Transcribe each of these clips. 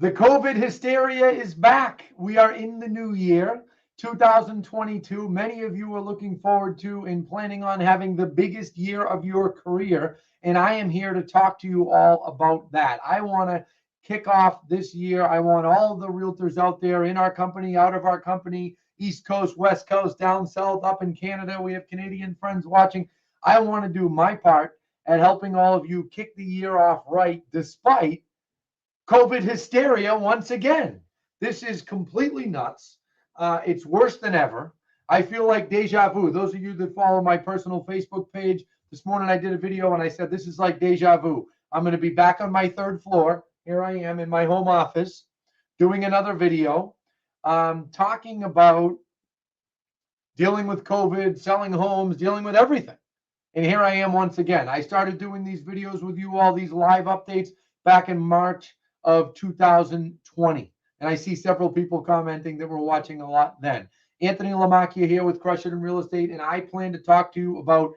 The COVID hysteria is back. We are in the new year, 2022. Many of you are looking forward to and planning on having the biggest year of your career. And I am here to talk to you all about that. I want to kick off this year. I want all of the realtors out there in our company, out of our company, East Coast, West Coast, down south, up in Canada. We have Canadian friends watching. I want to do my part at helping all of you kick the year off right, despite COVID hysteria once again. This is completely nuts. It's worse than ever. I feel like deja vu. Those of you that follow my personal Facebook page, this morning I did a video and I said, this is like deja vu. I'm going to be back on my third floor. Here I am in my home office doing another video talking about dealing with COVID, selling homes, dealing with everything. And here I am once again. I started doing these videos with you all, these live updates back in March of 2020. And I see several people commenting that were watching a lot then. Anthony Lamacchia here with Crush It in Real Estate, and I plan to talk to you about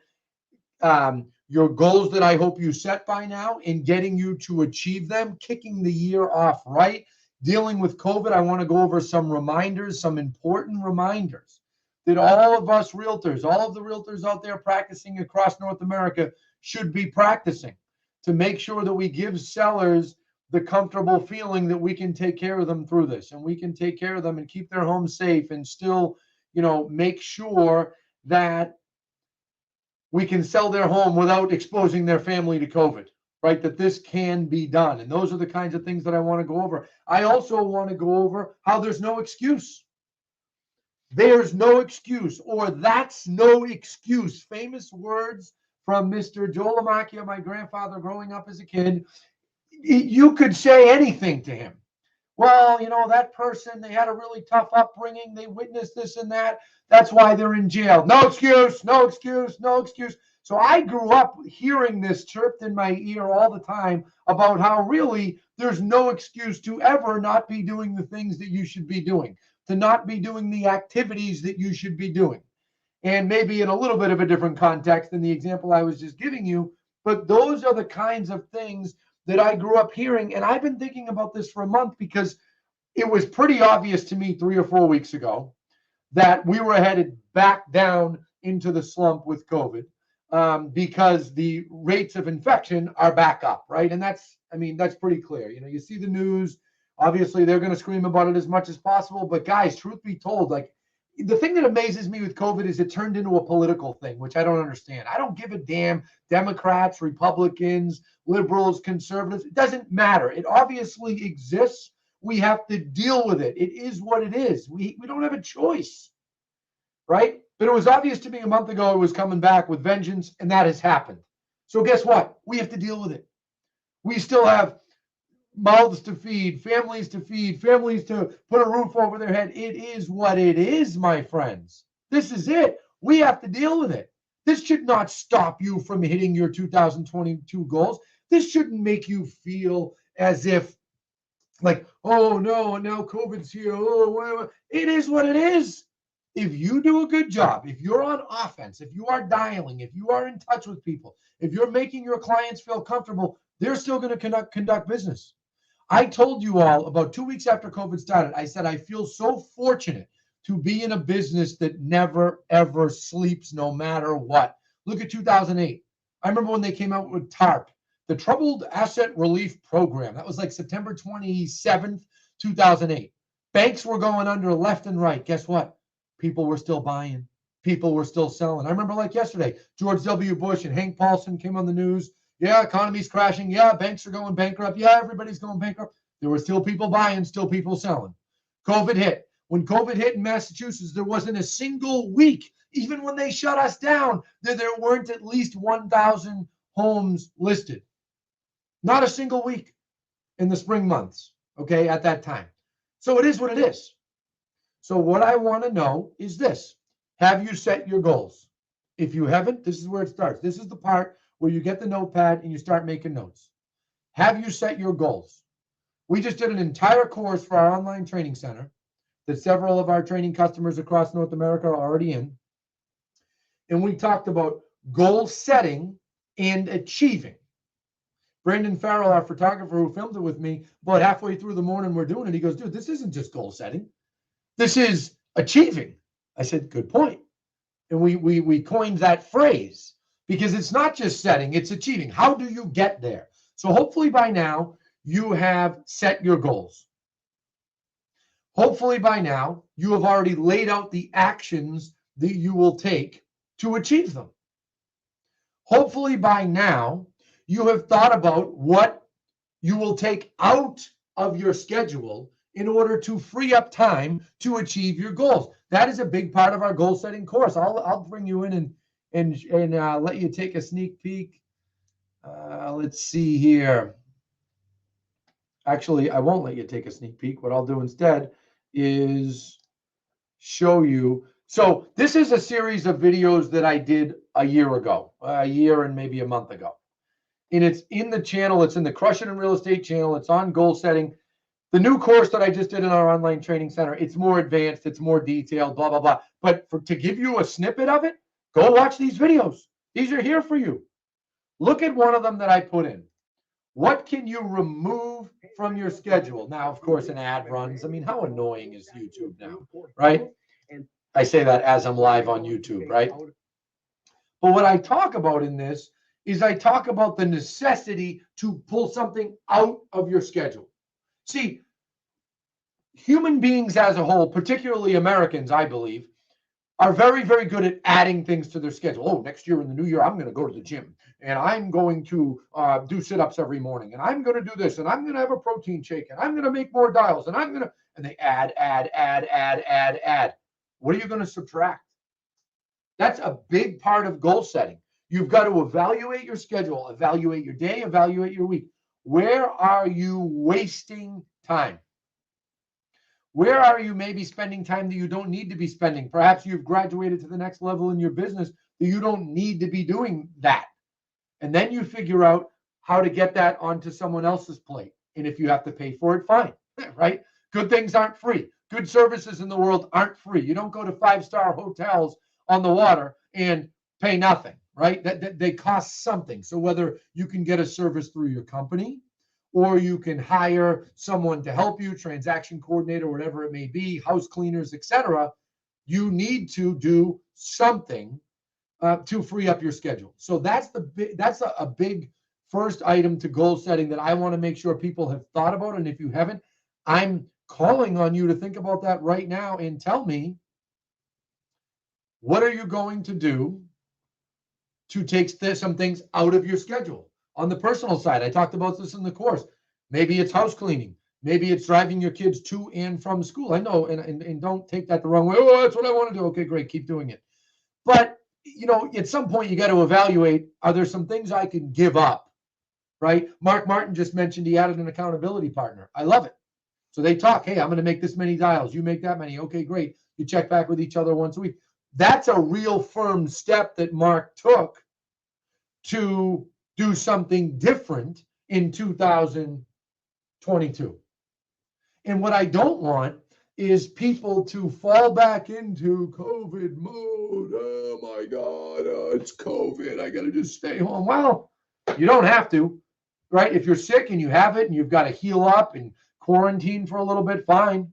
your goals that I hope you set by now and getting you to achieve them, kicking the year off right, dealing with COVID. I want to go over some reminders, some important reminders that all of us realtors, all of the realtors out there practicing across North America should be practicing to make sure that we give sellers the comfortable feeling that we can take care of them through this and we can take care of them and keep their home safe and still, make sure that we can sell their home without exposing their family to COVID, right? That this can be done. And those are the kinds of things that I want to go over. I also want to go over how there's no excuse. There's no excuse, or that's no excuse. Famous words from Mr. Joe Lamacchia, my grandfather growing up as a kid. You could say anything to him. Well, that person, they had a really tough upbringing. They witnessed this and that. That's why they're in jail. No excuse, no excuse, no excuse. So I grew up hearing this chirped in my ear all the time about how really there's no excuse to ever not be doing the things that you should be doing, to not be doing the activities that you should be doing. And maybe in a little bit of a different context than the example I was just giving you. But those are the kinds of things that I grew up hearing. And I've been thinking about this for a month because it was pretty obvious to me 3 or 4 weeks ago that we were headed back down into the slump with COVID because the rates of infection are back up, right? And that's pretty clear. You see the news. Obviously, they're going to scream about it as much as possible. But guys, truth be told, like, the thing that amazes me with COVID is it turned into a political thing, which I don't understand. I don't give a damn. Democrats, Republicans, liberals, conservatives, it doesn't matter. It obviously exists. We have to deal with it. It is what it is. We don't have a choice, right? But it was obvious to me a month ago it was coming back with vengeance, and that has happened. So guess what? We have to deal with it. We still have mouths to feed, families to put a roof over their head. It is what it is, my friends. This is it. We have to deal with it. This should not stop you from hitting your 2022 goals. This shouldn't make you feel as if, like, oh no, now COVID's here. Oh, whatever. It is what it is. If you do a good job, if you're on offense, if you are dialing, if you are in touch with people, if you're making your clients feel comfortable, they're still going to conduct business. I told you all about 2 weeks after COVID started, I said, I feel so fortunate to be in a business that never, ever sleeps no matter what. Look at 2008. I remember when they came out with TARP, the Troubled Asset Relief Program. That was like September 27th, 2008. Banks were going under left and right. Guess what? People were still buying. People were still selling. I remember like yesterday, George W. Bush and Hank Paulson came on the news. Yeah, economy's crashing. Yeah, banks are going bankrupt. Yeah, everybody's going bankrupt. There were still people buying, still people selling. COVID hit. When COVID hit in Massachusetts, there wasn't a single week, even when they shut us down, that there weren't at least 1,000 homes listed. Not a single week in the spring months, okay, at that time. So it is what it is. So what I want to know is this. Have you set your goals? If you haven't, this is where it starts. This is the part where you get the notepad and you start making notes. Have you set your goals? We just did an entire course for our online training center that several of our training customers across North America are already in. And we talked about goal setting and achieving. Brandon Farrell, our photographer who filmed it with me, about halfway through the morning we're doing it, he goes, dude, this isn't just goal setting. This is achieving. I said, good point. And we coined that phrase because it's not just setting, it's achieving. How do you get there? So hopefully by now you have set your goals. Hopefully by now you have already laid out the actions that you will take to achieve them. Hopefully by now you have thought about what you will take out of your schedule in order to free up time to achieve your goals. That is a big part of our goal setting course. I'll bring you in and let you take a sneak peek. Let's see here. Actually, I won't let you take a sneak peek. What I'll do instead is show you. So this is a series of videos that I did a year ago, a year and maybe a month ago. And it's in the channel. It's in the Crush It in Real Estate channel. It's on goal setting. The new course that I just did in our online training center, it's more advanced, it's more detailed, blah, blah, blah. But to give you a snippet of it, go watch these videos. These are here for you. Look at one of them that I put in. What can you remove from your schedule? Now, of course, an ad runs. I mean, how annoying is YouTube now, right? I say that as I'm live on YouTube, right? But what I talk about in this is I talk about the necessity to pull something out of your schedule. See, human beings as a whole, particularly Americans, I believe, are very, very good at adding things to their schedule. Oh, next year in the new year, I'm going to go to the gym and I'm going to do sit-ups every morning and I'm going to do this and I'm going to have a protein shake and I'm going to make more dials and and they add. What are you going to subtract? That's a big part of goal setting. You've got to evaluate your schedule, evaluate your day, evaluate your week. Where are you wasting time? Where are you maybe spending time that you don't need to be spending? Perhaps you've graduated to the next level in your business that you don't need to be doing that. And then you figure out how to get that onto someone else's plate. And if you have to pay for it, fine, right? Good things aren't free. Good services in the world aren't free. You don't go to 5-star hotels on the water and pay nothing, right? They cost something. So whether you can get a service through your company or you can hire someone to help you, transaction coordinator, whatever it may be, house cleaners, etc., you need to do something to free up your schedule. So that's a big first item to goal setting that I want to make sure people have thought about. And if you haven't, I'm calling on you to think about that right now and tell me, what are you going to do to take some things out of your schedule? On the personal side, I talked about this in the course. Maybe it's house cleaning. Maybe it's driving your kids to and from school. I know, and don't take that the wrong way. Oh, that's what I want to do. Okay, great. Keep doing it. But, at some point you got to evaluate, are there some things I can give up, right? Mark Martin just mentioned he added an accountability partner. I love it. So they talk, hey, I'm going to make this many dials. You make that many. Okay, great. You check back with each other once a week. That's a real firm step that Mark took to do something different in 2022. And what I don't want is people to fall back into COVID mode. Oh my God, it's COVID. I got to just stay home. Well, you don't have to, right? If you're sick and you have it and you've got to heal up and quarantine for a little bit, fine.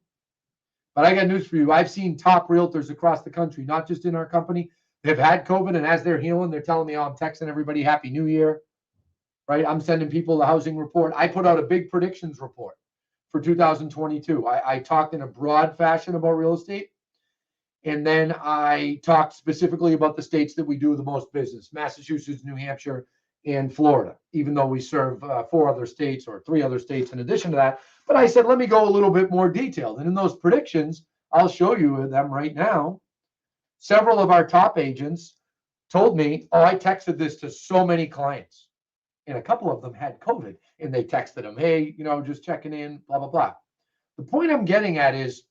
But I got news for you. I've seen top realtors across the country, not just in our company. They've had COVID, and as they're healing, they're telling me, oh, I'm texting everybody Happy New Year, right? I'm sending people the housing report. I put out a big predictions report for 2022. I talked in a broad fashion about real estate, and then I talked specifically about the states that we do the most business: Massachusetts, New Hampshire, and Florida, even though we serve 4 other states or 3 other states in addition to that. But I said, let me go a little bit more detailed. And in those predictions, I'll show you them right now. Several of our top agents told me, oh, I texted this to so many clients. And a couple of them had COVID. And they texted them, hey, just checking in, blah, blah, blah. The point I'm getting at is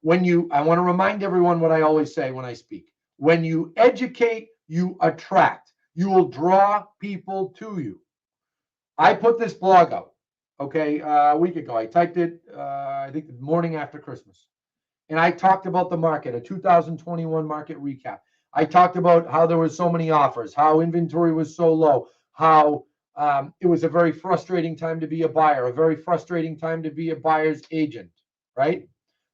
I want to remind everyone what I always say when I speak. When you educate, you attract. You will draw people to you. I put this blog out, okay, a week ago. I typed it, I think the morning after Christmas. And I talked about the market, a 2021 market recap. I talked about how there were so many offers, how inventory was so low, how It was a very frustrating time to be a buyer, a very frustrating time to be a buyer's agent, right?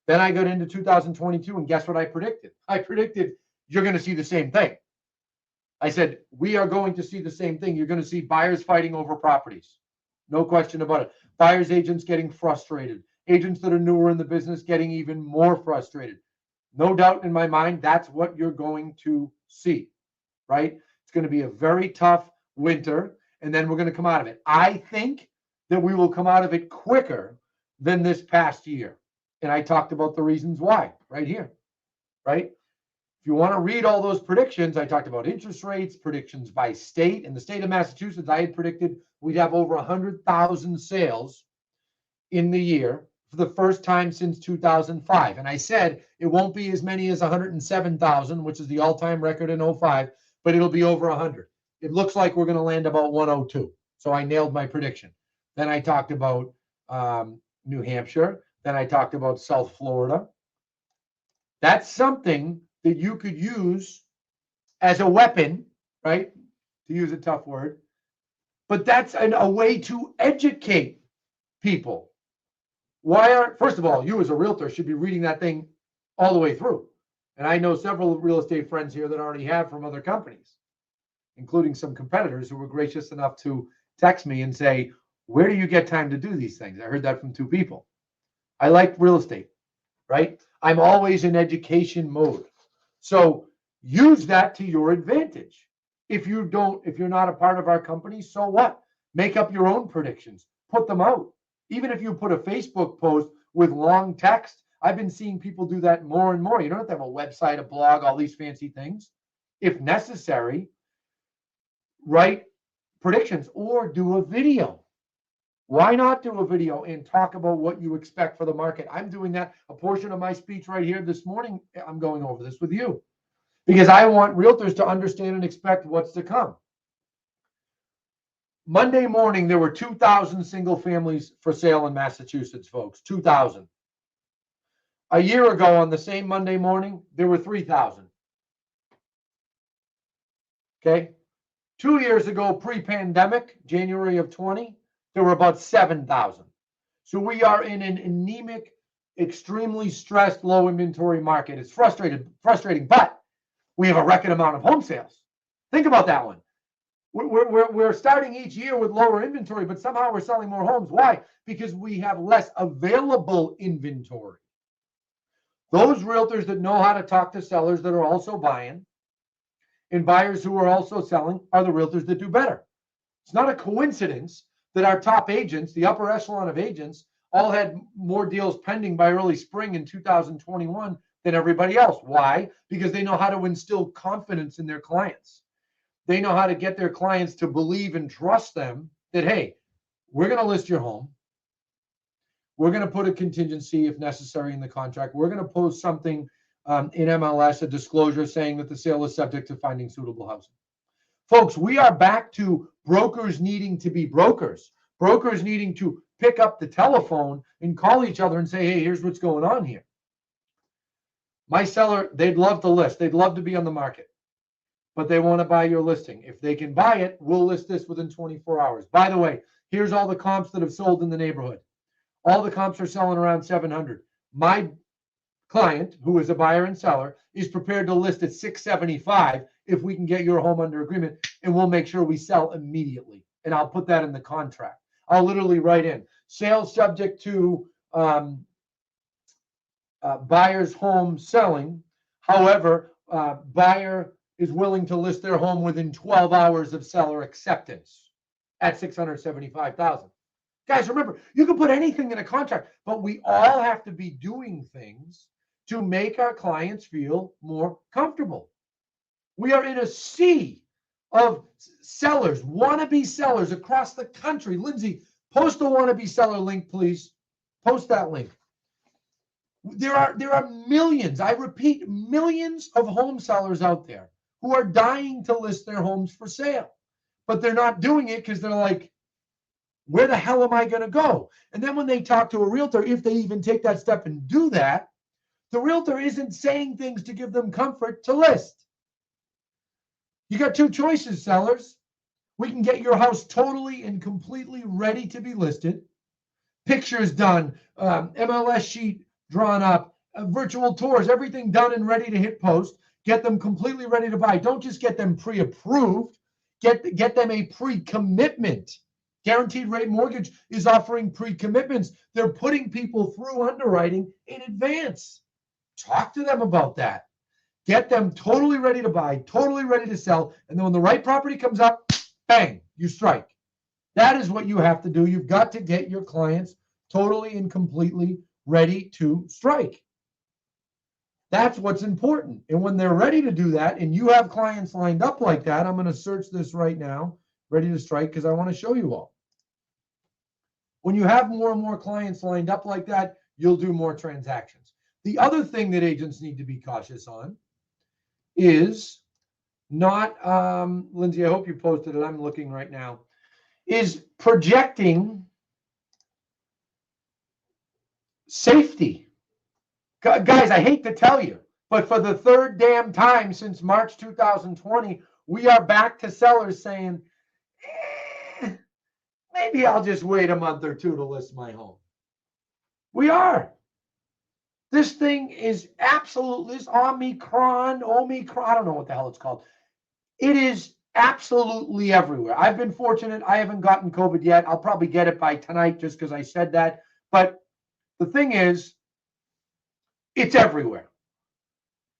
Then I got into 2022, and guess what I predicted? I predicted you're going to see the same thing. I said, we are going to see the same thing. You're going to see buyers fighting over properties. No question about it. Buyers agents getting frustrated. Agents that are newer in the business getting even more frustrated. No doubt in my mind, that's what you're going to see, right? It's going to be a very tough winter, and then we're going to come out of it. I think that we will come out of it quicker than this past year. And I talked about the reasons why right here, right? If you want to read all those predictions, I talked about interest rates, predictions by state. In the state of Massachusetts, I had predicted we'd have over 100,000 sales in the year for the first time since 2005. And I said it won't be as many as 107,000, which is the all-time record in 05, but it'll be over 100. It looks like we're going to land about 102. So I nailed my prediction. Then I talked about New Hampshire. Then I talked about South Florida. That's something that you could use as a weapon, right? To use a tough word. But that's a way to educate people. First of all, you as a realtor should be reading that thing all the way through. And I know several real estate friends here that already have from other companies, including some competitors who were gracious enough to text me and say, where do you get time to do these things? I heard that from 2 people. I like real estate, right? I'm always in education mode. So use that to your advantage. If you're not a part of our company, so what? Make up your own predictions, put them out. Even if you put a Facebook post with long text, I've been seeing people do that more and more. You don't have to have a website, a blog, all these fancy things. If necessary, write predictions or do a video. Why not do a video and talk about what you expect for the market? I'm doing that. A portion of my speech right here this morning, I'm going over this with you because I want realtors to understand and expect what's to come. Monday morning, there were 2,000 single families for sale in Massachusetts, folks. 2,000. A year ago on the same Monday morning, there were 3,000. Okay. 2 years ago, pre-pandemic, January of 20, there were about 7,000. So we are in an anemic, extremely stressed, low inventory market. It's frustrating, but we have a record amount of home sales. Think about that one. We're starting each year with lower inventory, but somehow we're selling more homes. Why? Because we have less available inventory. Those realtors that know how to talk to sellers that are also buying and buyers who are also selling are the realtors that do better. It's not a coincidence that our top agents, the upper echelon of agents, all had more deals pending by early spring in 2021 than everybody else. Why? Because they know how to instill confidence in their clients. They know how to get their clients to believe and trust them that, hey, we're going to list your home. We're going to put a contingency if necessary in the contract. We're going to post something in MLS, a disclosure saying that the sale is subject to finding suitable housing. Folks, we are back to brokers needing to be brokers needing to pick up the telephone and call each other and say, hey, here's what's going on here. My seller, they'd love to list. They'd love to be on the market, but they want to buy your listing. If they can buy it, we'll list this within 24 hours. By the way, here's all the comps that have sold in the neighborhood. All the comps are selling around 700. My client, who is a buyer and seller, is prepared to list at 675 if we can get your home under agreement, and we'll make sure we sell immediately. And I'll put that in the contract. I'll literally write in sales subject to buyer's home selling. However, buyer is willing to list their home within 12 hours of seller acceptance at 675,000. Guys, remember, you can put anything in a contract, but we all have to be doing things to make our clients feel more comfortable. We are in a sea of sellers, wannabe sellers across the country. Lindsay, post the wannabe seller link, please. Post that link. There are millions, I repeat, millions of home sellers out there who are dying to list their homes for sale, but they're not doing it because they're like, where the hell am I going to go? And then when they talk to a realtor, if they even take that step and do that, the realtor isn't saying things to give them comfort to list. You got two choices, sellers. We can get your house totally and completely ready to be listed. Pictures done, MLS sheet drawn up, virtual tours, everything done and ready to hit post. Get them completely ready to buy. Don't just get them pre-approved. Get them a pre-commitment. Guaranteed Rate Mortgage is offering pre-commitments. They're putting people through underwriting in advance. Talk to them about that. Get them totally ready to buy, totally ready to sell, and then when the right property comes up, bang, you strike. That is what you have to do. You've got to get your clients totally and completely ready to strike. That's what's important. And when they're ready to do that, and you have clients lined up like that, I'm going to search this right now, ready to strike, because I want to show you all. When you have more and more clients lined up like that, you'll do more transactions. The other thing that agents need to be cautious on is not, Lindsay, I hope you posted it. I'm looking right now. Is projecting safety. Guys, I hate to tell you, but for the third damn time since March 2020, we are back to sellers saying, maybe I'll just wait a month or two to list my home. We are. This thing is absolutely, this Omicron, I don't know what the hell it's called. It is absolutely everywhere. I've been fortunate. I haven't gotten COVID yet. I'll probably get it by tonight just because I said that. But the thing is, it's everywhere.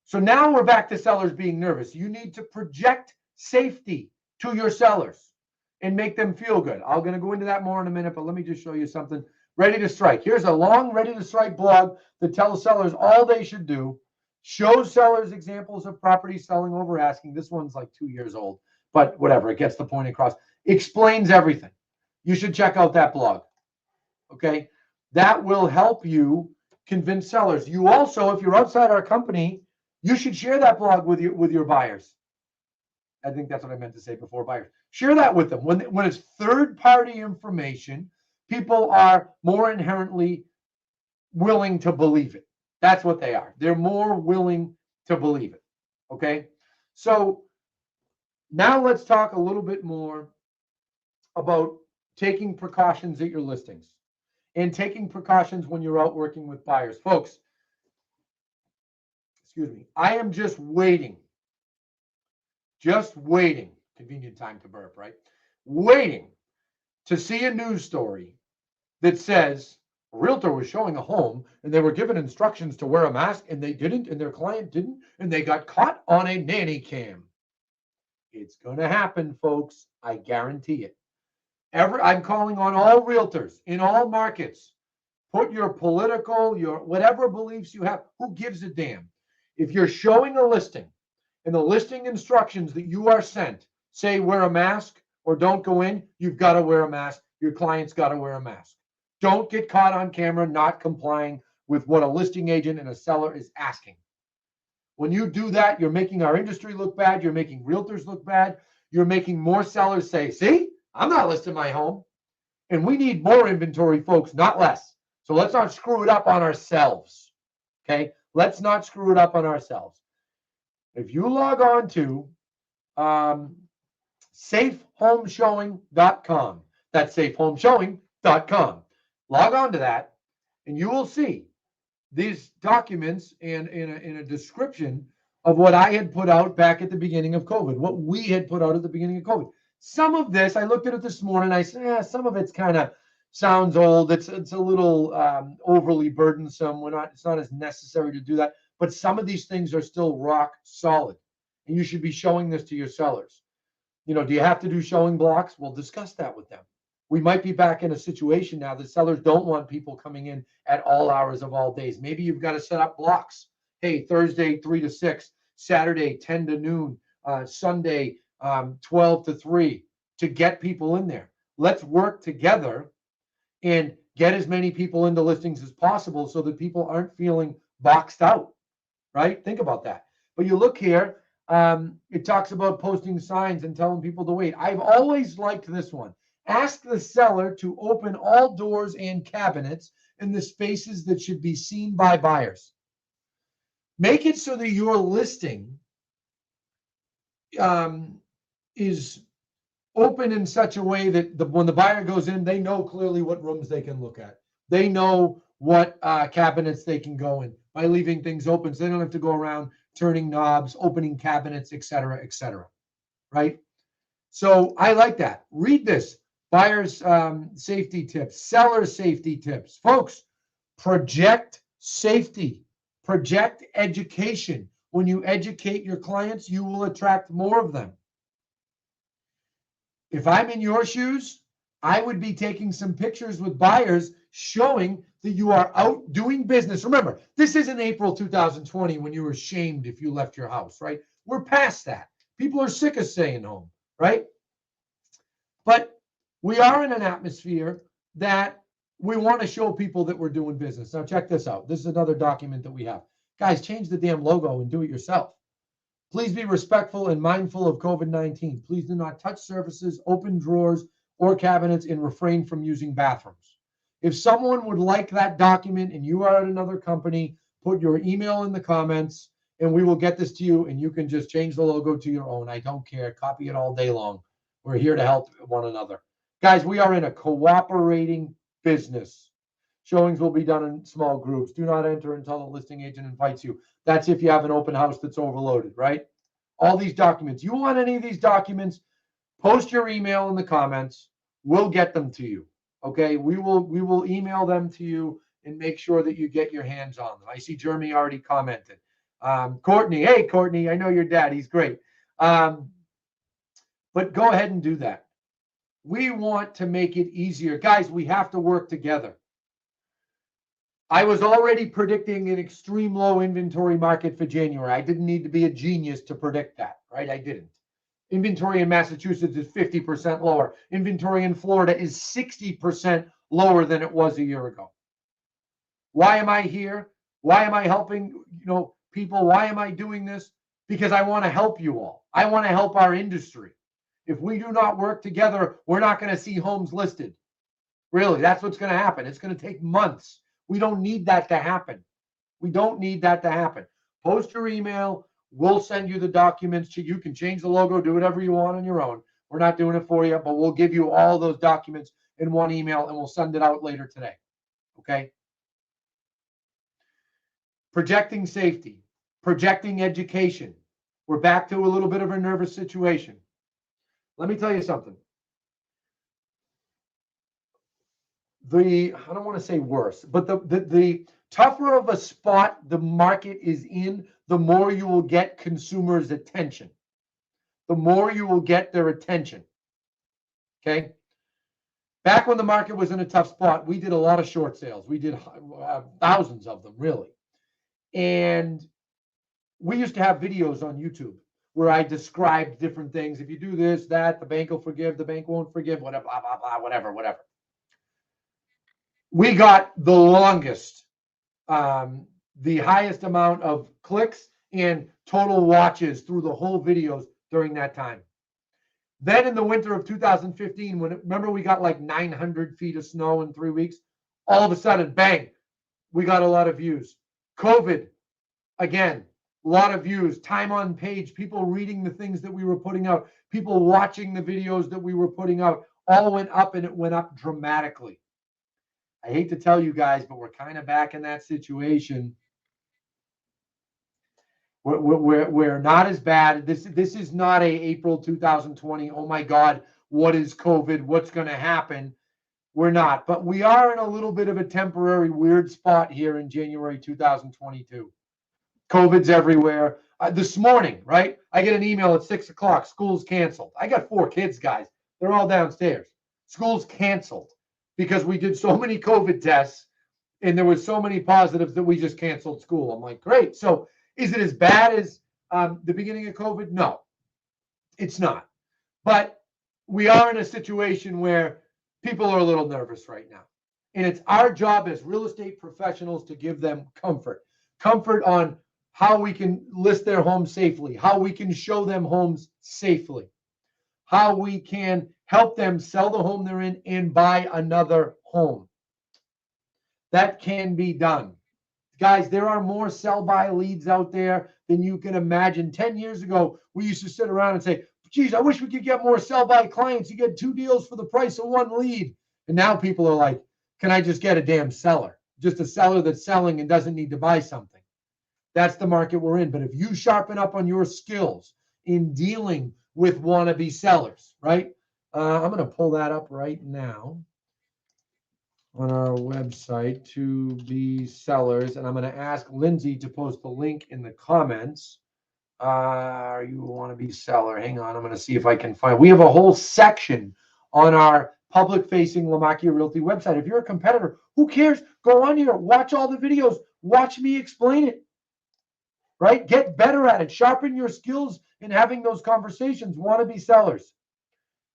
So now we're back to sellers being nervous. You need to project safety to your sellers and make them feel good. I'm going to go into that more in a minute, but let me just show you something. Ready to strike. Here's a long Ready to Strike blog that tells sellers all they should do. Shows sellers examples of properties selling over asking. This one's like 2 years old, but whatever. It gets the point across. Explains everything. You should check out that blog. Okay? That will help you convince sellers. You also, if you're outside our company, you should share that blog with your buyers. I think that's what I meant to say before, buyers. Share that with them. When it's third-party information, people are more inherently willing to believe it. That's what they are. They're more willing to believe it. Okay? So now let's talk a little bit more about taking precautions at your listings and taking precautions when you're out working with buyers. Folks, excuse me, I am just waiting, convenient time to burp, right? Waiting to see a news story that says a realtor was showing a home and they were given instructions to wear a mask and they didn't, and their client didn't, and they got caught on a nanny cam. It's going to happen, folks. I guarantee it. I'm calling on all realtors in all markets. Put your political, your whatever beliefs you have. Who gives a damn? If you're showing a listing and the listing instructions that you are sent say wear a mask or don't go in, you've got to wear a mask. Your client's got to wear a mask. Don't get caught on camera not complying with what a listing agent and a seller is asking. When you do that, you're making our industry look bad. You're making realtors look bad. You're making more sellers say, see, I'm not listing my home. And we need more inventory, folks, not less. So let's not screw it up on ourselves. Okay? Let's not screw it up on ourselves. If you log on to safehomeshowing.com, that's safehomeshowing.com. Log on to that, and you will see these documents and in a description of what I had put out back at the beginning of COVID, what we had put out at the beginning of COVID. Some of this, I looked at it this morning, I said, some of it's kind of sounds old. It's a little overly burdensome. It's not as necessary to do that. But some of these things are still rock solid. And you should be showing this to your sellers. You know, do you have to do showing blocks? We'll discuss that with them. We might be back in a situation now that sellers don't want people coming in at all hours of all days. Maybe you've got to set up blocks. Hey, Thursday, 3 to 6, Saturday, 10 to noon, Sunday, 12 to 3 to get people in there. Let's work together and get as many people into listings as possible so that people aren't feeling boxed out, right? Think about that. But you look here, it talks about posting signs and telling people to wait. I've always liked this one. Ask the seller to open all doors and cabinets in the spaces that should be seen by buyers. Make it so that your listing is open in such a way that when the buyer goes in, they know clearly what rooms they can look at. They know what cabinets they can go in by leaving things open, so they don't have to go around turning knobs, opening cabinets, etc., etc. Right? So I like that. Read this. Buyer's safety tips, seller safety tips. Folks, project safety, project education. When you educate your clients, you will attract more of them. If I'm in your shoes, I would be taking some pictures with buyers showing that you are out doing business. Remember, this isn't April 2020 when you were shamed if you left your house, right? We're past that. People are sick of staying home, right? But we are in an atmosphere that we want to show people that we're doing business. Now, check this out. This is another document that we have. Guys, change the damn logo and do it yourself. Please be respectful and mindful of COVID-19. Please do not touch surfaces, open drawers, or cabinets, and refrain from using bathrooms. If someone would like that document and you are at another company, put your email in the comments and we will get this to you and you can just change the logo to your own. I don't care. Copy it all day long. We're here to help one another. Guys, we are in a cooperating business. Showings will be done in small groups. Do not enter until the listing agent invites you. That's if you have an open house that's overloaded, right? All these documents. You want any of these documents, post your email in the comments. We'll get them to you. Okay? We will email them to you and make sure that you get your hands on them. I see Jeremy already commented. Courtney, hey Courtney, I know your dad. He's great. But go ahead and do that. We want to make it easier. Guys, we have to work together. I was already predicting an extreme low inventory market for January. I didn't need to be a genius to predict that, right? I didn't. Inventory in Massachusetts is 50% lower. Inventory in Florida is 60% lower than it was a year ago. Why am I here? Why am I helping, people? Why am I doing this? Because I want to help you all. I want to help our industry. If we do not work together, we're not going to see homes listed. Really, that's what's going to happen. It's going to take months. We don't need that to happen. We don't need that to happen. Post your email. We'll send you the documents. You can change the logo, do whatever you want on your own. We're not doing it for you, but we'll give you all those documents in one email and we'll send it out later today. Okay? Projecting safety, projecting education. We're back to a little bit of a nervous situation. Let me tell you something. I don't want to say worse, but the tougher of a spot the market is in, the more you will get consumers' attention. The more you will get their attention. Okay? Back when the market was in a tough spot, we did a lot of short sales. We did thousands of them, really. And we used to have videos on YouTube where I described different things. If you do this, that, the bank will forgive, the bank won't forgive, whatever, blah, blah, blah, whatever. We got the longest, the highest amount of clicks and total watches through the whole videos during that time. Then in the winter of 2015, remember we got like 900 feet of snow in 3 weeks? All of a sudden, bang, we got a lot of views. COVID, again, a lot of views, time on page, people reading the things that we were putting out, people watching the videos that we were putting out, all went up and it went up dramatically. I hate to tell you guys, but we're kind of back in that situation. We're not as bad. This is not a April 2020. Oh my God, what is COVID? What's going to happen? We're not, but we are in a little bit of a temporary weird spot here in January 2022. COVID's everywhere. This morning, right? I get an email at 6 o'clock. School's canceled. I got 4 kids, guys. They're all downstairs. School's canceled because we did so many COVID tests and there was so many positives that we just canceled school. I'm like, great. So is it as bad as the beginning of COVID? No, it's not. But we are in a situation where people are a little nervous right now. And it's our job as real estate professionals to give them comfort on how we can list their home safely, how we can show them homes safely, how we can help them sell the home they're in and buy another home. That can be done. Guys, there are more sell-by leads out there than you can imagine. 10 years ago, we used to sit around and say, geez, I wish we could get more sell-by clients. You get 2 deals for the price of 1 lead. And now people are like, can I just get a damn seller? Just a seller that's selling and doesn't need to buy something. That's the market we're in. But if you sharpen up on your skills in dealing with wannabe sellers, right? I'm going to pull that up right now on our website, to be sellers. And I'm going to ask Lindsay to post the link in the comments. You want to be seller? Hang on. I'm going to see if I can find. We have a whole section on our public-facing Lamakia Realty website. If you're a competitor, who cares? Go on here, watch all the videos, watch me explain it. Right? Get better at it. Sharpen your skills in having those conversations. Want to be sellers.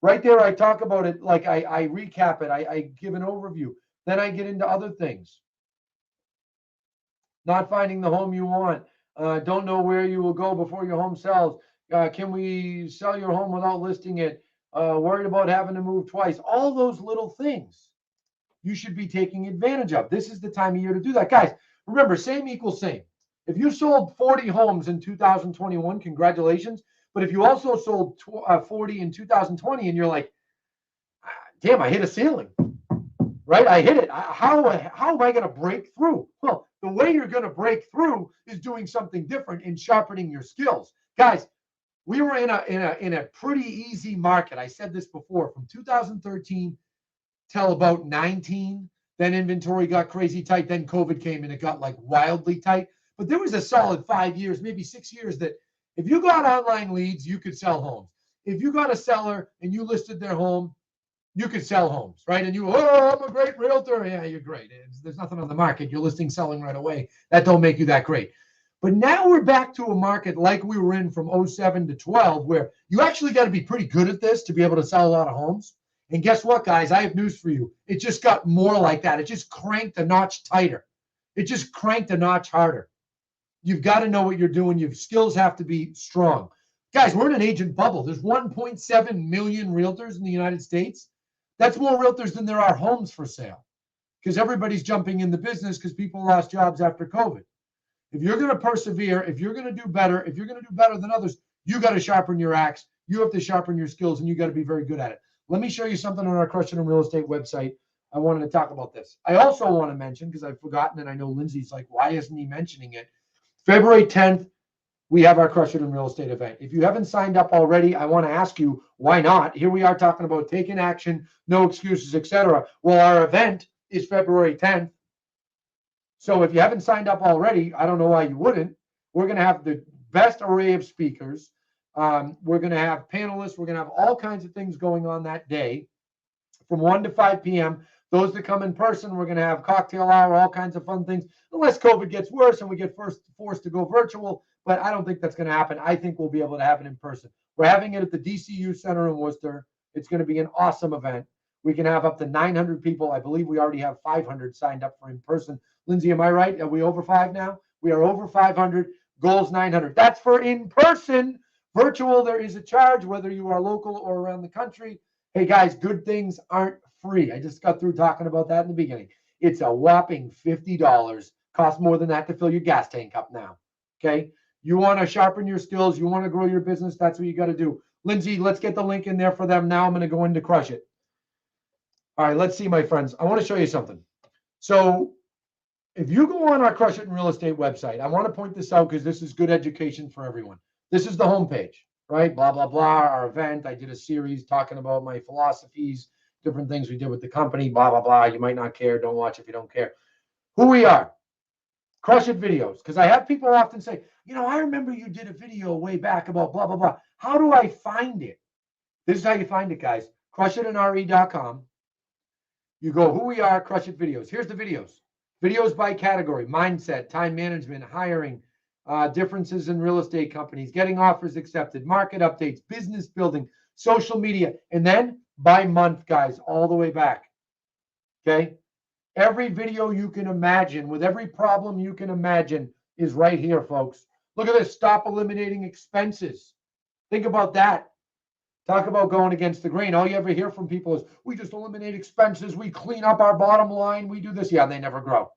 Right there, I talk about it. Like I recap it. I give an overview. Then I get into other things. Not finding the home you want. Don't know where you will go before your home sells. Can we sell your home without listing it? Worried about having to move twice. All those little things you should be taking advantage of. This is the time of year to do that. Guys, remember, same equals same. If you sold 40 homes in 2021, congratulations. But if you also sold 40 in 2020 and you're like, damn, I hit a ceiling, right? I hit it. How am I going to break through? Well, the way you're going to break through is doing something different and sharpening your skills. Guys, we were in a pretty easy market. I said this before, from 2013 till about 19. Then inventory got crazy tight. Then COVID came and it got like wildly tight. But there was a solid 5 years, maybe 6 years, that if you got online leads, you could sell homes. If you got a seller and you listed their home, you could sell homes, right? And you, I'm a great realtor. Yeah, you're great. There's nothing on the market. You're listing, selling right away. That don't make you that great. But now we're back to a market like we were in from 07 to 12, where you actually got to be pretty good at this to be able to sell a lot of homes. And guess what, guys? I have news for you. It just got more like that. It just cranked a notch tighter. It just cranked a notch harder. You've got to know what you're doing. Your skills have to be strong. Guys, we're in an agent bubble. There's 1.7 million realtors in the United States. That's more realtors than there are homes for sale, because everybody's jumping in the business because people lost jobs after COVID. If you're going to persevere, if you're going to do better, if you're going to do better than others, you got to sharpen your axe. You have to sharpen your skills, and you got to be very good at it. Let me show you something on our Crush It in Real Estate website. I wanted to talk about this. I also want to mention, because I've forgotten, and I know Lindsay's like, why isn't he mentioning it? February 10th, we have our Crush It in Real Estate event. If you haven't signed up already, I want to ask you, why not? Here we are talking about taking action, no excuses, etc. Well, our event is February 10th. So if you haven't signed up already, I don't know why you wouldn't. We're going to have the best array of speakers. We're going to have panelists. We're going to have all kinds of things going on that day from 1 to 5 p.m. Those that come in person, we're going to have cocktail hour, all kinds of fun things, unless COVID gets worse and we get forced to go virtual. But I don't think that's going to happen. I think we'll be able to have it in person. We're having it at the DCU Center in Worcester. It's going to be an awesome event. We can have up to 900 people. I believe we already have 500 signed up for in person. Lindsay, am I right? Are we over 5 now? We are over 500. Goals 900. That's for in person. Virtual, there is a charge, whether you are local or around the country. Hey, guys, good things aren't free. I just got through talking about that in the beginning. It's a whopping $50. Costs more than that to fill your gas tank up now. Okay? You want to sharpen your skills. You want to grow your business. That's what you got to do. Lindsay, let's get the link in there for them. Now I'm going to go in to crush it. All right, let's see, my friends. I want to show you something. So if you go on our Crush It in Real Estate website, I want to point this out because this is good education for everyone. This is the homepage, right? Blah, blah, blah, our event. I did a series talking about my philosophies, different things we did with the company, blah, blah, blah. You might not care. Don't watch if you don't care. Who we are. Crush It videos. Because I have people often say, I remember you did a video way back about blah, blah, blah. How do I find it? This is how you find it, guys. CrushItandRE.com. You go, who we are, Crush It videos. Here's the videos. Videos by category: mindset, time management, hiring, differences in real estate companies, getting offers accepted, market updates, business building, social media, and then by month, guys, all the way back. Okay? Every video you can imagine, with every problem you can imagine, is right here, folks. Look at this. Stop eliminating expenses. Think about that. Talk about going against the grain. All you ever hear from people is, we just eliminate expenses. We clean up our bottom line. We do this. Yeah, they never grow,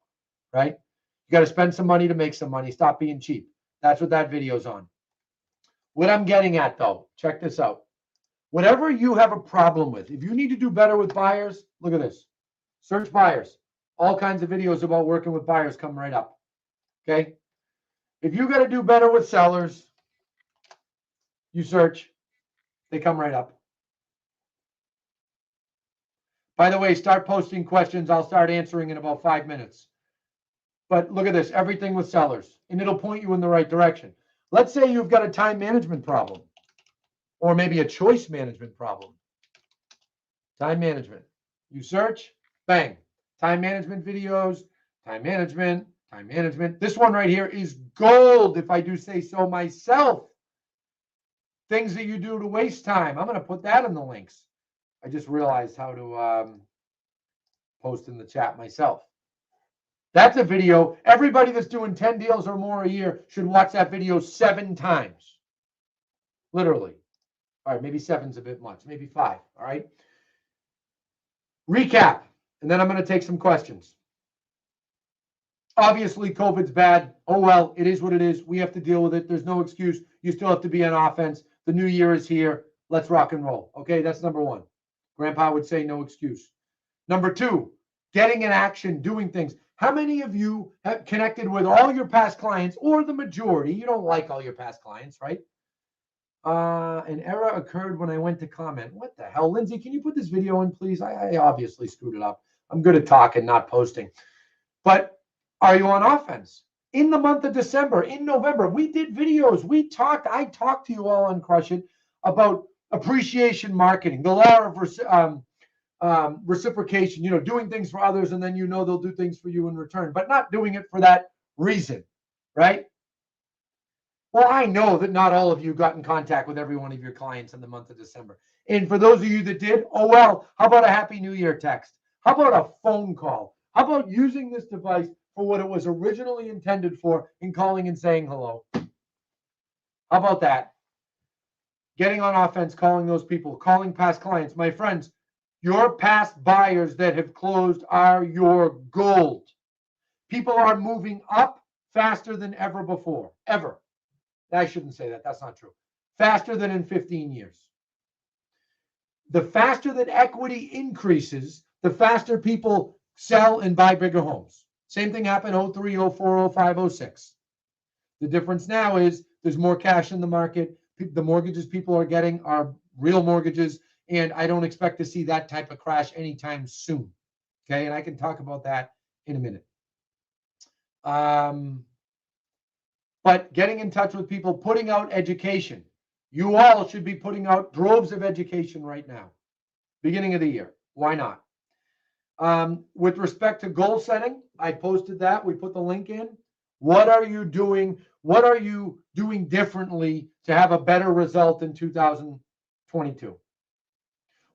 right? You got to spend some money to make some money. Stop being cheap. That's what that video's on. What I'm getting at, though, check this out. Whatever you have a problem with, if you need to do better with buyers, look at this. Search buyers. All kinds of videos about working with buyers come right up. Okay? If you got to do better with sellers, you search. They come right up. By the way, start posting questions. I'll start answering in about 5 minutes. But look at this, everything with sellers, and it'll point you in the right direction. Let's say you've got a time management problem, or maybe a choice management problem. Time management. You search, bang. Time management videos, time management, time management. This one right here is gold, if I do say so myself. Things that you do to waste time. I'm going to put that in the links. I just realized how to post in the chat myself. That's a video. Everybody that's doing 10 deals or more a year should watch that video 7 times. Literally. All right, maybe 7's a bit much. Maybe 5. All right. Recap. And then I'm going to take some questions. Obviously, COVID's bad. Oh, well, it is what it is. We have to deal with it. There's no excuse. You still have to be on offense. The new year is here. Let's rock and roll. Okay, that's number 1. Grandpa would say no excuse. Number 2, getting in action, doing things. How many of you have connected with all your past clients, or the majority? You don't like all your past clients, right? An error occurred when I went to comment. What the hell? Lindsay, can you put this video in, please? I obviously screwed it up. I'm good at talking, not posting. But are you on offense? In the month of December, in November, we did videos. I talked to you all on Crush It about appreciation marketing, the law of reciprocation, doing things for others, and then they'll do things for you in return, but not doing it for that reason, right? Well, I know that not all of you got in contact with every one of your clients in the month of December. And for those of you that did, oh well, how about a Happy New Year text? How about a phone call? How about using this device for what it was originally intended for, in calling and saying hello? How about that? Getting on offense, calling those people, calling past clients. My friends, your past buyers that have closed are your gold. People are moving up faster than ever before, ever. I shouldn't say that. That's not true. Faster than in 15 years. The faster that equity increases, the faster people sell and buy bigger homes. Same thing happened 03, 04, 05, 06. The difference now is there's more cash in the market. The mortgages people are getting are real mortgages, and I don't expect to see that type of crash anytime soon. Okay, and I can talk about that in a minute. But getting in touch with people, putting out education. You all should be putting out droves of education right now. Beginning of the year. Why not? With respect to goal setting, I posted that. We put the link in. What are you doing? What are you doing differently to have a better result in 2022?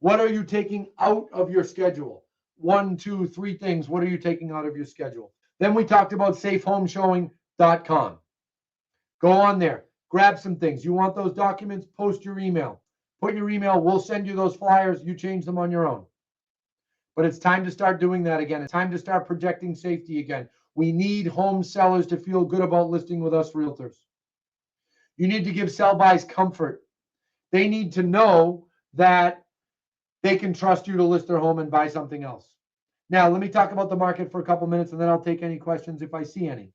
What are you taking out of your schedule? 1, 2, 3 things. What are you taking out of your schedule? Then we talked about safehomeshowing.com. Go on there, grab some things. You want those documents? Post your email. Put your email. We'll send you those flyers. You change them on your own. But it's time to start doing that again. It's time to start projecting safety again. We need home sellers to feel good about listing with us realtors. You need to give sell-bys comfort. They need to know that they can trust you to list their home and buy something else. Now, let me talk about the market for a couple minutes, and then I'll take any questions if I see any.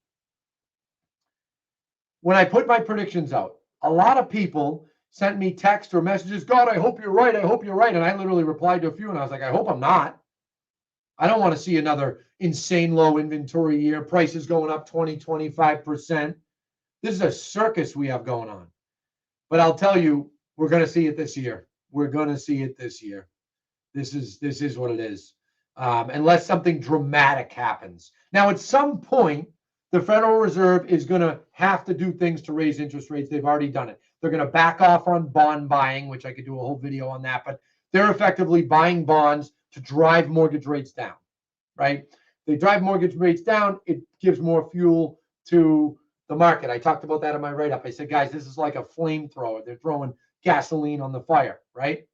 When I put my predictions out, a lot of people sent me text or messages, God, I hope you're right. I hope you're right. And I literally replied to a few, and I was like, I hope I'm not. I don't want to see another insane low inventory year, prices going up 20, 25%. This is a circus we have going on. But I'll tell you, we're going to see it this year. We're going to see it this year. This is what it is. Unless something dramatic happens. Now, at some point, the Federal Reserve is going to have to do things to raise interest rates. They've already done it. They're going to back off on bond buying, which I could do a whole video on that, but they're effectively buying bonds to drive mortgage rates down, right? They drive mortgage rates down, it gives more fuel to the market. I talked about that in my write-up. I said, guys, this is like a flamethrower. They're throwing gasoline on the fire, right?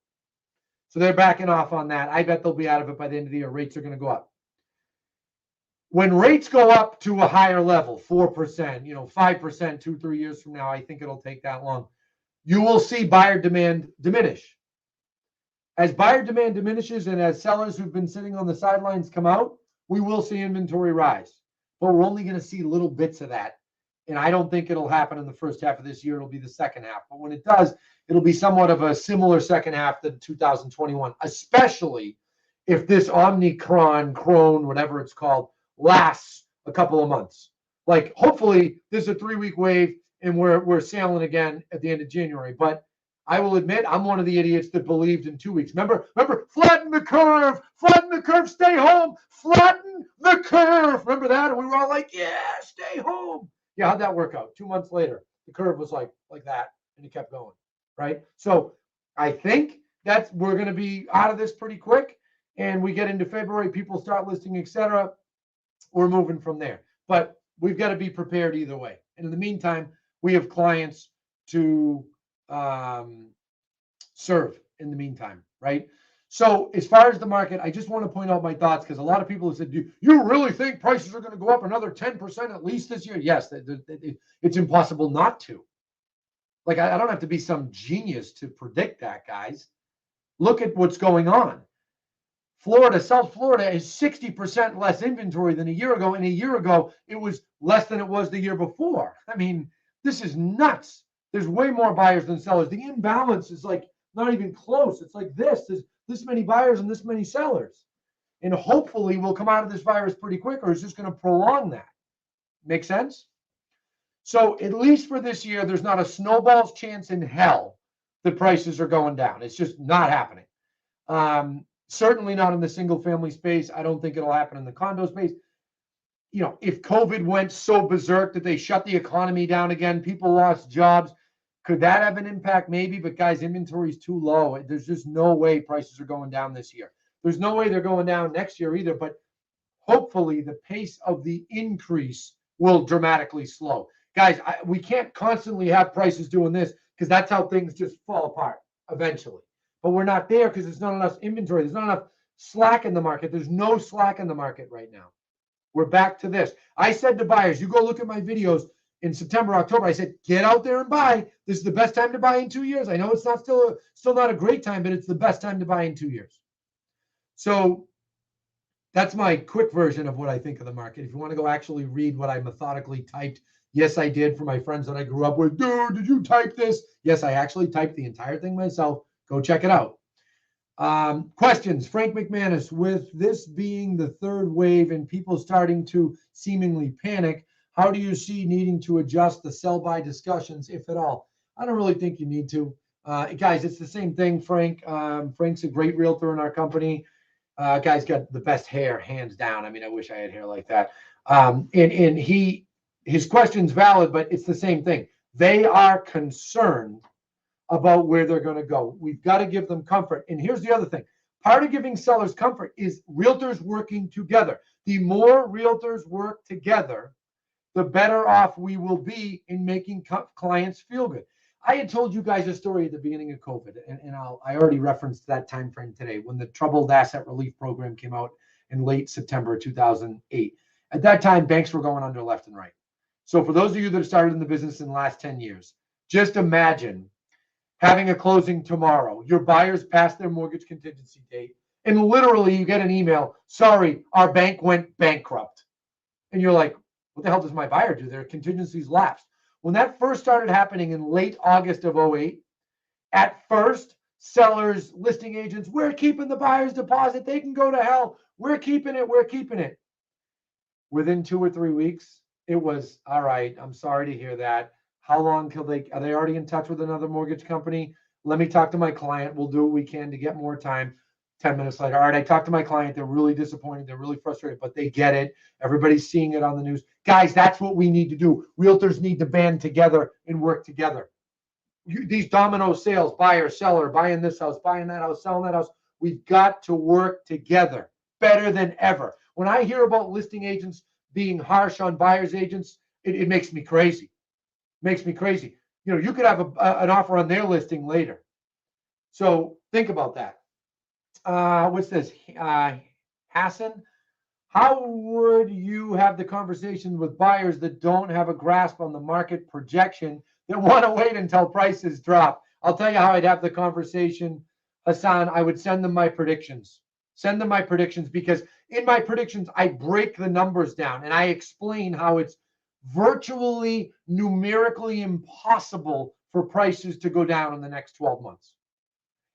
So they're backing off on that. I bet they'll be out of it by the end of the year. Rates are going to go up. When rates go up to a higher level, 4%, 5%, 2, 3 years from now, I think it'll take that long. You will see buyer demand diminish. As buyer demand diminishes and as sellers who've been sitting on the sidelines come out, we will see inventory rise. But we're only going to see little bits of that. And I don't think it'll happen in the first half of this year. It'll be the second half. But when it does, it'll be somewhat of a similar second half than 2021, especially if this Omicron, whatever it's called, lasts a couple of months. Like, hopefully, there's a 3-week wave and we're sailing again at the end of January. But I will admit, I'm one of the idiots that believed in 2 weeks. Remember, flatten the curve, stay home, flatten the curve. Remember that? And we were all like, yeah, stay home. Yeah, how'd that work out? 2 months later, the curve was like that, and it kept going, right? So I think we're going to be out of this pretty quick, and we get into February, people start listing, etc. We're moving from there. But we've got to be prepared either way. And in the meantime, we have clients to serve in the meantime, right? So as far as the market, I just want to point out my thoughts because a lot of people have said, do you really think prices are going to go up another 10% at least this year? Yes, it's impossible not to. Like, I don't have to be some genius to predict that, guys. Look at what's going on. South Florida is 60% less inventory than a year ago. And a year ago, it was less than it was the year before. I mean, this is nuts. There's way more buyers than sellers. The imbalance is like not even close. It's like this. There's this many buyers and this many sellers. And hopefully we'll come out of this virus pretty quick, or it's just going to prolong that. Make sense? So at least for this year, there's not a snowball's chance in hell that prices are going down. It's just not happening. Certainly not in the single family space. I don't think it'll happen in the condo space. You know, if COVID went so berserk that they shut the economy down again, people lost jobs, could that have an impact? Maybe, but guys, inventory is too low. There's just no way prices are going down this year. There's no way they're going down next year either, but hopefully the pace of the increase will dramatically slow. Guys, we can't constantly have prices doing this because that's how things just fall apart eventually. But we're not there because there's not enough inventory. There's not enough slack in the market. There's no slack in the market right now. We're back to this. I said to buyers, you go look at my videos in September, October. I said, get out there and buy. This is the best time to buy in 2 years. I know it's not still not a great time, but it's the best time to buy in 2 years. So that's my quick version of what I think of the market. If you want to go actually read what I methodically typed, yes, I did for my friends that I grew up with. Dude, did you type this? Yes, I actually typed the entire thing myself. Go check it out. Questions. Frank McManus, with this being the third wave and people starting to seemingly panic, how do you see needing to adjust the sell-buy discussions, if at all? I don't really think you need to. Guys, it's the same thing, Frank. Frank's a great realtor in our company. Guy's got the best hair, hands down. I mean, I wish I had hair like that. And his question's valid, but it's the same thing. They are concerned about where they're going to go. We've got to give them comfort. And here's the other thing. Part of giving sellers comfort is realtors working together. The more realtors work together, the better off we will be in making clients feel good. I had told you guys a story at the beginning of COVID, and I already referenced that time frame today when the Troubled Asset Relief Program came out in late September 2008. At that time, banks were going under left and right. So for those of you that have started in the business in the last 10 years, just imagine having a closing tomorrow. Your buyers passed their mortgage contingency date, and literally you get an email, sorry, our bank went bankrupt. And you're like, what the hell does my buyer do? Their contingencies lapsed. When that first started happening in late August of 2008, at first, sellers, listing agents, we're keeping the buyer's deposit. They can go to hell. We're keeping it. We're keeping it. Within 2 or 3 weeks, it was, all right, I'm sorry to hear that. How long are they already in touch with another mortgage company? Let me talk to my client. We'll do what we can to get more time. 10 minutes later, all right, I talked to my client. They're really disappointed. They're really frustrated, but they get it. Everybody's seeing it on the news. Guys, that's what we need to do. Realtors need to band together and work together. These domino sales, buyer, seller, buying this house, buying that house, selling that house. We've got to work together better than ever. When I hear about listing agents being harsh on buyer's agents, it makes me crazy. Makes me crazy. You know, you could have an offer on their listing later. So think about that. What's this? Hassan, how would you have the conversation with buyers that don't have a grasp on the market projection that want to wait until prices drop? I'll tell you how I'd have the conversation. Hassan, I would send them my predictions. Send them my predictions, because in my predictions, I break the numbers down and I explain how it's virtually numerically impossible for prices to go down in the next 12 months.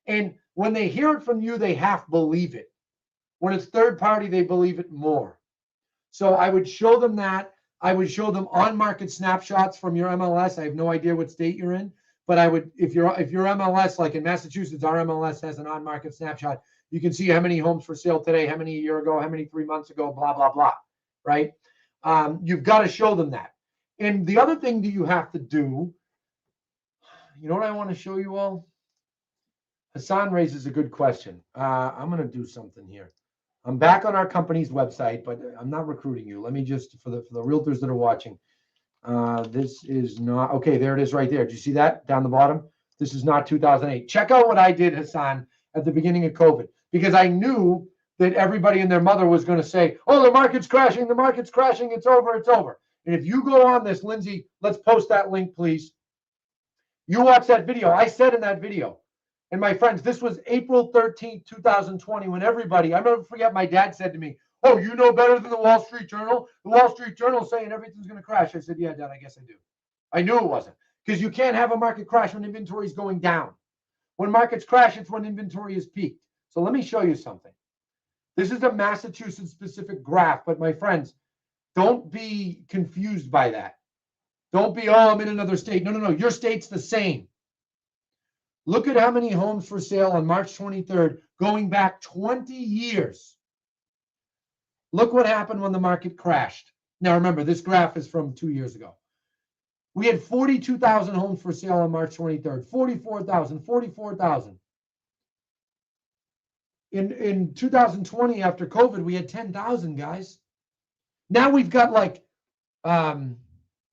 And when they hear it from you, they half believe it. When it's third party, they believe it more. So I would show them that. I would show them on-market snapshots from your MLS. I have no idea what state you're in, but I would, if your MLS, like in Massachusetts, our MLS has an on-market snapshot. You can see how many homes for sale today, how many a year ago, how many 3 months ago, blah, blah, blah, right? You've got to show them that. And the other thing that you have to do, you know what I want to show you all? Hassan raises a good question. I'm going to do something here. I'm back on our company's website, but I'm not recruiting you. Let me just, for the realtors that are watching, this is not, okay, there it is right there. Do you see that down the bottom? This is not 2008. Check out what I did, Hassan, at the beginning of COVID, because I knew that everybody and their mother was going to say, oh, the market's crashing, it's over, it's over. And if you go on this, Lindsay, let's post that link, please. You watch that video. I said in that video, and my friends, this was April 13th, 2020, when everybody, I'll never forget, my dad said to me, oh, you know better than the Wall Street Journal? The Wall Street Journal is saying everything's going to crash. I said, yeah, Dad, I guess I do. I knew it wasn't, because you can't have a market crash when inventory is going down. When markets crash, it's when inventory is peaked. So let me show you something. This is a Massachusetts-specific graph, but my friends, don't be confused by that. Don't be, oh, I'm in another state. No. Your state's the same. Look at how many homes for sale on March 23rd, going back 20 years. Look what happened when the market crashed. Now, remember, this graph is from 2 years ago. We had 42,000 homes for sale on March 23rd, 44,000. In 2020, after COVID, we had 10,000, guys. Now we've got like, I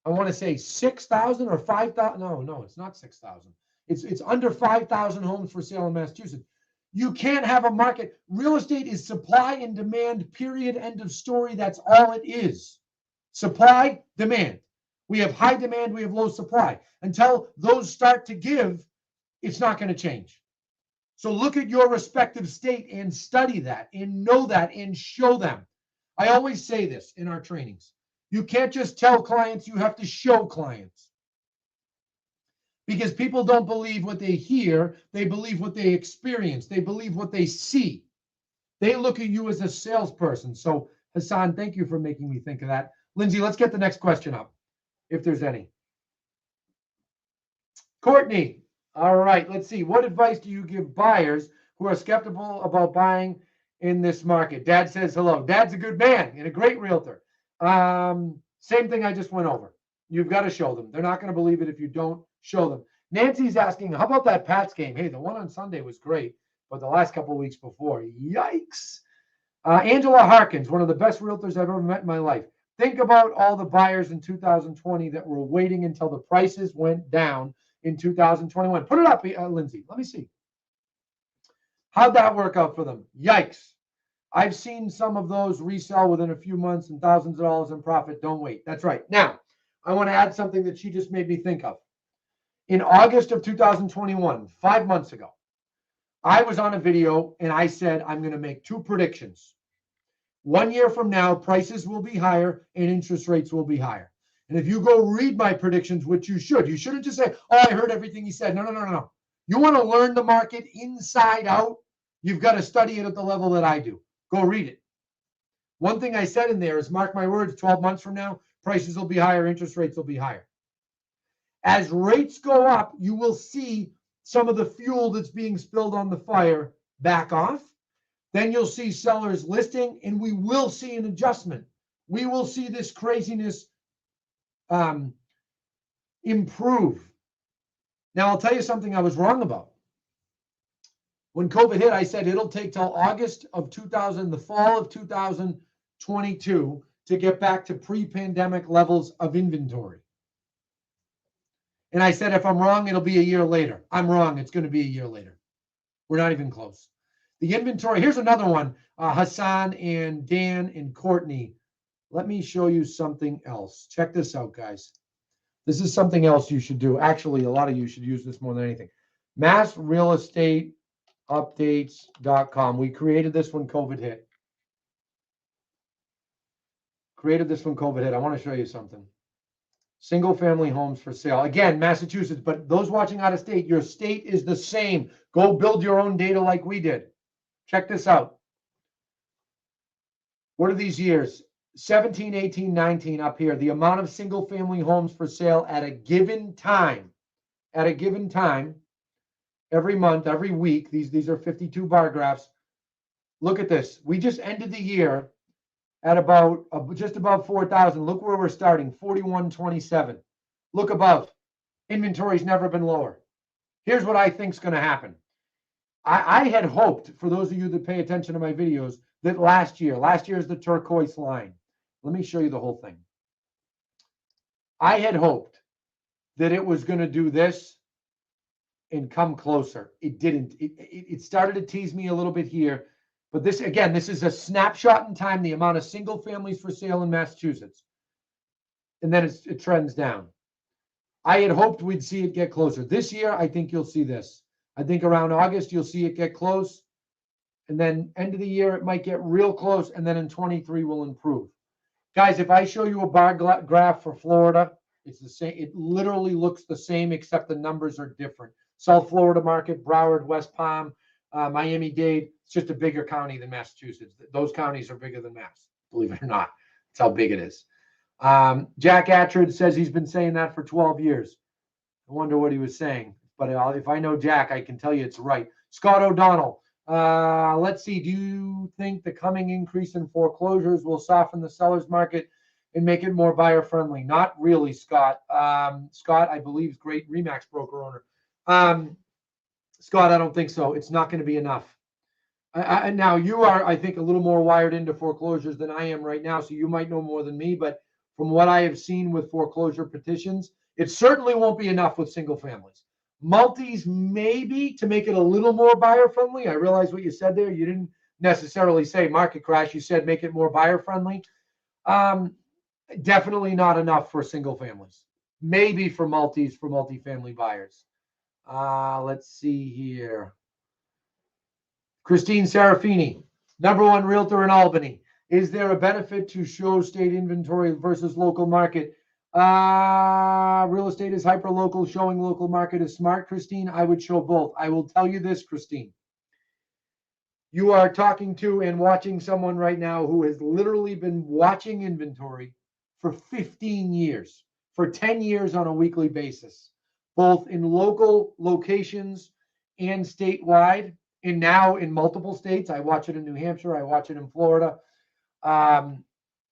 want to say 6,000 or 5,000. No, it's not 6,000. It's under 5,000 homes for sale in Massachusetts. You can't have a market. Real estate is supply and demand, period, end of story. That's all it is. Supply, demand. We have high demand, we have low supply. Until those start to give, it's not going to change. So look at your respective state and study that and know that and show them. I always say this in our trainings. You can't just tell clients, you have to show clients. Because people don't believe what they hear, they believe what they experience, they believe what they see. They look at you as a salesperson. So Hassan, thank you for making me think of that. Lindsay, let's get the next question up, if there's any. Courtney, all right, let's see. What advice do you give buyers who are skeptical about buying in this market? Dad says hello. Dad's a good man and a great realtor. Same thing I just went over. You've got to show them. They're not going to believe it if you don't show them. Nancy's asking, how about that Pats game? Hey, the one on Sunday was great, but the last couple of weeks before, yikes. Angela Harkins, one of the best realtors I've ever met in my life. Think about all the buyers in 2020 that were waiting until the prices went down in 2021. Put it up, Lindsay. Let me see. How'd that work out for them? Yikes. I've seen some of those resell within a few months and thousands of dollars in profit. Don't wait. That's right. Now, I want to add something that she just made me think of. In August of 2021, 5 months ago, I was on a video and I said, I'm going to make 2 predictions. 1 year from now, prices will be higher and interest rates will be higher. And if you go read my predictions, which you shouldn't just say, oh, I heard everything he said. No. You want to learn the market inside out, you've got to study it at the level that I do. Go read it. One thing I said in there is, mark my words, 12 months from now, prices will be higher, interest rates will be higher. As rates go up, you will see some of the fuel that's being spilled on the fire back off. Then you'll see sellers listing, and we will see an adjustment. We will see this craziness improve. Now, I'll tell you something I was wrong about. When COVID hit, I said it'll take till August of the fall of 2022 to get back to pre-pandemic levels of inventory. And I said, if I'm wrong, it'll be a year later. I'm wrong. It's going to be a year later. We're not even close. The inventory, here's another one. Hassan and Dan and Courtney. Let me show you something else. Check this out, guys. This is something else you should do. Actually, a lot of you should use this more than anything. Mass Real Estate updates.com. We created this when COVID hit. I want to show you something. Single family homes for sale. Again, Massachusetts, but those watching out of state, your state is the same. Go build your own data like we did. Check this out. What are these years? 17, 18, 19 up here. The amount of single family homes for sale at a given time. Every month, every week. These are 52 bar graphs. Look at this. We just ended the year at about just above 4,000. Look where we're starting, 4127. Look above. Inventory's never been lower. Here's what I think's going to happen. I had hoped, for those of you that pay attention to my videos, that last year is the turquoise line. Let me show you the whole thing. I had hoped that it was going to do this and come closer. It didn't. It started to tease me a little bit here. But this, again, this is a snapshot in time, the amount of single families for sale in Massachusetts. And then it trends down. I had hoped we'd see it get closer. This year, I think you'll see this. I think around August, you'll see it get close. And then end of the year, it might get real close. And then in 23, we'll improve. Guys, if I show you a bar graph for Florida, it's the same. It literally looks the same, except the numbers are different. South Florida market, Broward, West Palm, Miami-Dade, it's just a bigger county than Massachusetts. Those counties are bigger than Mass, believe it or not. That's how big it is. Jack Attrid says he's been saying that for 12 years. I wonder what he was saying. But if I know Jack, I can tell you it's right. Scott O'Donnell, let's see. Do you think the coming increase in foreclosures will soften the seller's market and make it more buyer-friendly? Not really, Scott. Scott, I believe, is great Remax broker owner. Scott, I don't think so. It's not going to be enough. Now, you are, I think, a little more wired into foreclosures than I am right now, so you might know more than me. But from what I have seen with foreclosure petitions, it certainly won't be enough with single families. Multis, maybe, to make it a little more buyer-friendly. I realize what you said there. You didn't necessarily say market crash. You said make it more buyer-friendly. Definitely not enough for single families. Maybe for multis, for multifamily buyers. Let's see here. Christine Serafini, #1 realtor in Albany. Is there a benefit to show state inventory versus local market? Real estate is hyper-local. Showing local market is smart, Christine. I would show both. I will tell you this, Christine. You are talking to and watching someone right now who has literally been watching inventory for 15 years, for 10 years on a weekly basis, both in local locations and statewide, and now in multiple states. I watch it in New Hampshire. I watch it in Florida.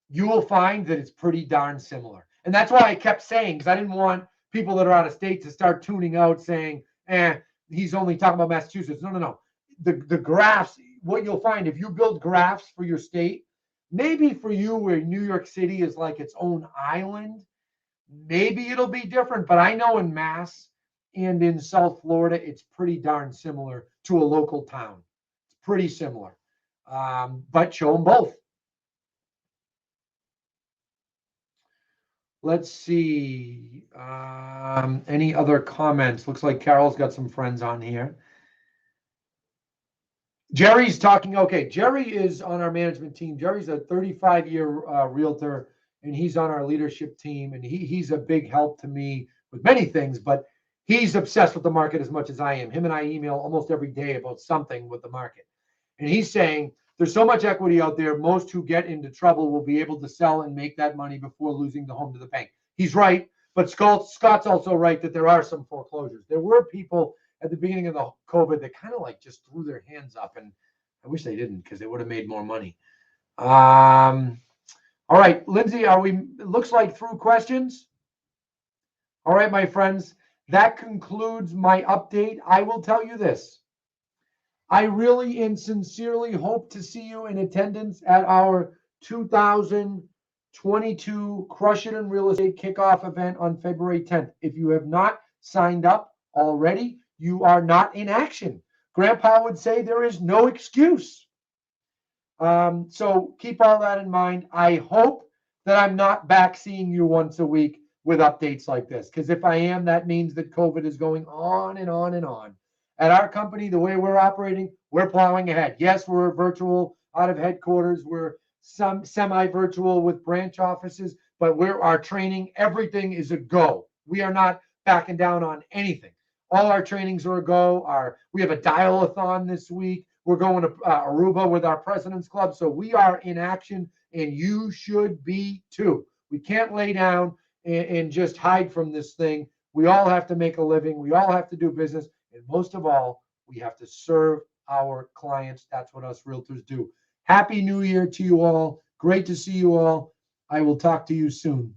You will find that it's pretty darn similar. And that's why I kept saying, because I didn't want people that are out of state to start tuning out saying, he's only talking about Massachusetts. No. The graphs, what you'll find, if you build graphs for your state, maybe for you where New York City is like its own island, maybe it'll be different. But I know in Mass and in South Florida, it's pretty darn similar to a local town. It's pretty similar. But show them both. Let's see. Any other comments? Looks like Carol's got some friends on here. Jerry's talking. Okay, Jerry is on our management team. Jerry's a 35-year realtor, and he's on our leadership team. And he's a big help to me with many things, but he's obsessed with the market as much as I am. Him and I email almost every day about something with the market. And he's saying, there's so much equity out there. Most who get into trouble will be able to sell and make that money before losing the home to the bank. He's right, but Scott's also right that there are some foreclosures. There were people at the beginning of the COVID that kind of like just threw their hands up, and I wish they didn't because they would have made more money. All right, Lindsay, it looks like through questions? All right, my friends, that concludes my update. I will tell you this. I really and sincerely hope to see you in attendance at our 2022 Crush It in Real Estate Kickoff event on February 10th. If you have not signed up already, you are not in action. Grandpa would say there is no excuse. So keep all that in mind. I hope that I'm not back seeing you once a week with updates like this, because if I am, that means that COVID is going on and on and on. At our company, the way we're operating, we're plowing ahead. Yes, we're virtual out of headquarters. We're some semi-virtual with branch offices, but our training, everything is a go. We are not backing down on anything. All our trainings are a go. We have a dial-a-thon this week. We're going to Aruba with our President's Club. So we are in action, and you should be too. We can't lay down and just hide from this thing. We all have to make a living. We all have to do business. And most of all, we have to serve our clients. That's what us realtors do. Happy New Year to you all. Great to see you all. I will talk to you soon.